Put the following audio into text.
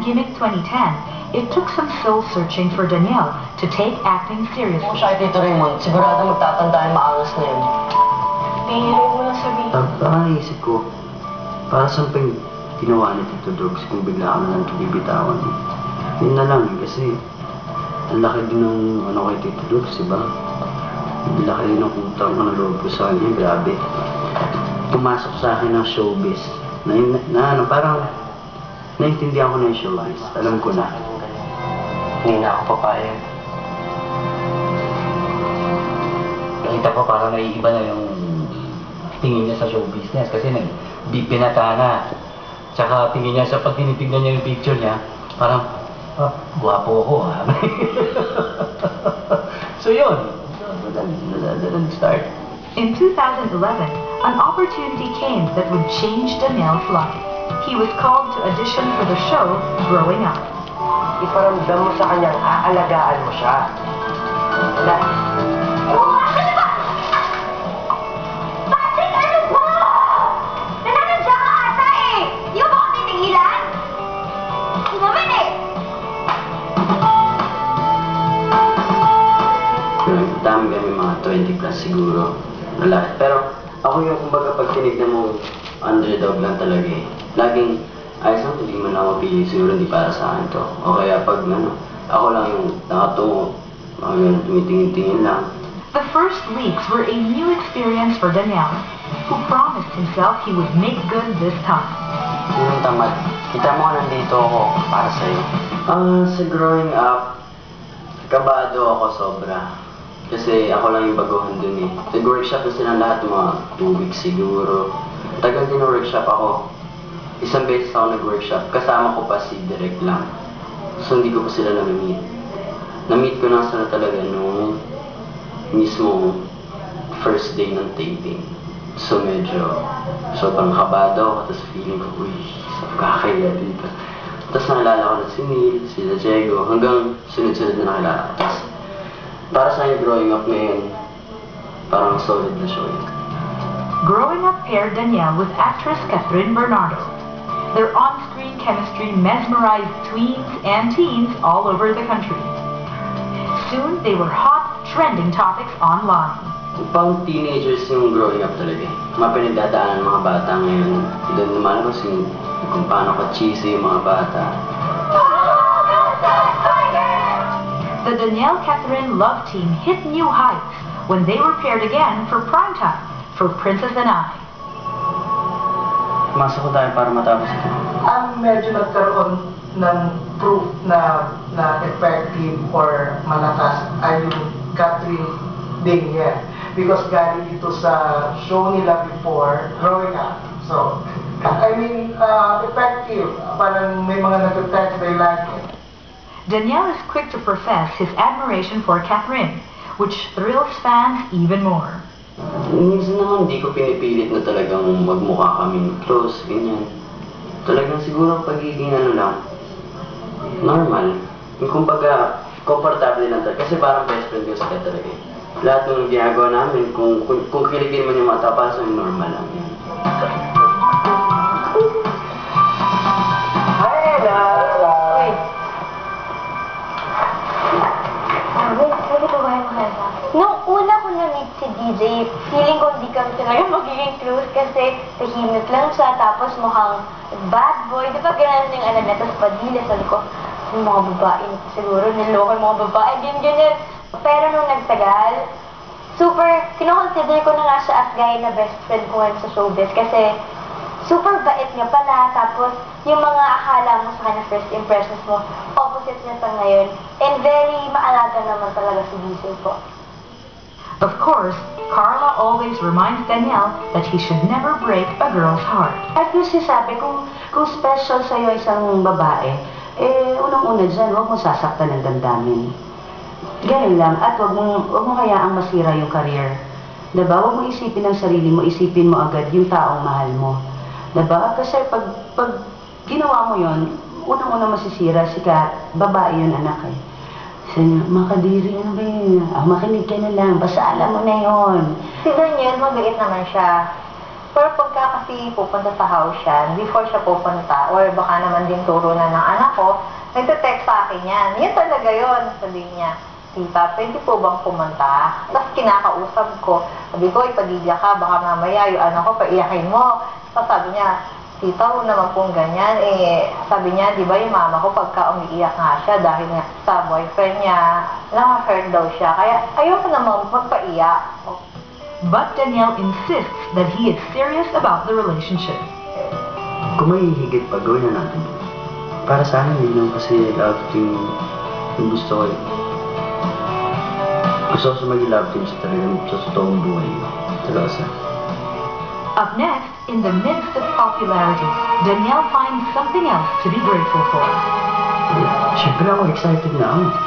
Gimmick 2010, it took some soul-searching for Danielle to take acting seriously. Kung siya Tito Raymond, sigurado magtatanda yung maangas na yun. Nahihirap mo lang sabihin. Parang naisip ko, para saan pa yung ginawa ni Tito Dogs kung bigla ka na lang bibitawan eh. Yun na lang eh, kasi ang laki din ng ano kay Tito Dogs, diba? Ang laki din ng utang na loob ko sa kanya, grabe. Pumasok sa akin ng showbiz. Parang naintindihan ko na yung showbiz. Alam ko na. Hindi na ako papayag. Nakita ko parang naiiba na yung tingin niya sa show business kasi pinata na. Tsaka tingin niya sa pag tinitignan niya yung picture niya, parang, guwapo ako ha. So yun, that start. In 2011, an opportunity came that would change Danielle's life. He was called to audition for the show Growing Up. Iparamdam mo sa kanyang aalagaan mo siya. Patrick, ano ba? Nananadya ka ata eh! Di ba ako titigilan? Umamin eh! Dami kami mga 20 plus siguro. Lalaki. Pero ako yung kumbaga pag tinignan mo, underdog lang talaga eh. Laging, ayos lang, hindi mo na ako pili. Siguro hindi para sa akin to. O kaya pag ako lang yung nakatungo, mga ganun, tumitingin-tingin lang. The first weeks were a new experience for Danielle, who promised himself he would make good this time. Yung tamad, kita mo nandito ako para sa'yo. Sa growing up, kabado ako sobra. Kasi ako lang yung baguhan dun eh. Nag-workshop na silang lahat, mga 2 weeks siguro. Tagal din workshop ako. Isang beses ako nag-workshop, kasama ko pa si Direk lang. So hindi ko pa sila na-meet. Na-meet ko na sila talaga nung mismo first day ng taping. So medyo sobrang kabado ako, tapos feeling ko, uy, kakaya dito. Tapos nakilala ko na si Neil, si Diego, hanggang sunod-sunod na nakilala ko. Tapos para sa akin, growing up ngayon, parang solid na show yun. Growing Up paired Danielle with actress Catherine Bernardo. Their on-screen chemistry mesmerized tweens and teens all over the country. Soon, they were hot, trending topics online. Pang teenagers yung growing up talaga eh. Mga pinagdadaanan ng mga bata ngayon. Doon lumalabas yung kung paano ka-cheesy yung mga bata. The Danielle-Catherine love team hit new heights when they were paired again for primetime for Princess and I. Pumasok ko tayo para matapos ito. Ang medyo nagkaroon ng proof na effective or malakas ay yung Catherine Danielle. Because galing dito sa show nila before, Growing Up. So, I mean, effective. Parang may mga nag-text, they like it. Danielle is quick to profess his admiration for Catherine, which thrills fans even more. Minsan naman di ko pinipilit na talagang magmukha kaming close, ganyan. Talagang siguro pagiging lang, normal. Yung kumbaga, komportable lang talaga. Kasi parang best friend ko sa talaga eh. Lahat ng ginagawa namin, kung kiligin man yung mata, parang normal lang yan. Hi, Ella! Pwede ko ba yung makita? Nung una ko na-meet si DJ, feeling ko hindi kami talaga magiging close kasi tahimik lang siya, tapos mukhang bad boy. Di ba ganun yung ano na, tapos padila, sabi ko, yung mga babae nito siguro, niloko yung mga babae, ganyan. Pero nung nagtagal, super, kinoconsider ko na nga siya as guy na best friend ko ngayon sa showbiz kasi super bait niya pala, tapos yung mga akala mo sa kanya first impressions mo, opposite niya sa ngayon, and very maalaga naman talaga si DJ po. Of course, Carla always reminds Danielle that he should never break a girl's heart. At yung sinasabi, kung special sa'yo isang babae, unang-una dyan, huwag mo sasaktan ng damdamin. Ganun lang, at huwag mo hayaang masira yung career. Diba? Huwag mo isipin ang sarili mo, isipin mo agad yung taong mahal mo. Diba? Kasi pag ginawa mo yon, unang-una masisira, babae yun anak eh. Sabi niya, makadiri, ano ba yun? Makinig ka na lang, basta alam mo na yun. Si Daniel, mabait naman siya. Pero pag pagka kasi pupunta sa house yan, before siya pupunta, or baka naman din turo na ng anak ko, nagte-text sa akin yan. Yan talaga yun, sabi niya. Tita, pwede po bang pumunta? Tapos kinakausap ko, sabi ko, ipadilya ka, baka mamaya yung anak ko, paiyakin mo. Tapos sabi niya, tita, huwag naman pong ganyan. Eh, sabi niya, di ba yung mama ko, pagka umiiyak nga siya, dahil nga sa boyfriend niya, na-hurt daw siya. Kaya ayoko naman magpaiyak. But Danielle insists that he is serious about the relationship. Kung may higit pa, gawin na natin. Para sa akin, hindi naman kasi love team yung gusto ko. Gusto ko sa maging love team sa talagang sa totoong buhay. Talaga sa. Up next, in the midst of popularity, Danielle finds something else to be grateful for. Siyempre ako, excited na ako.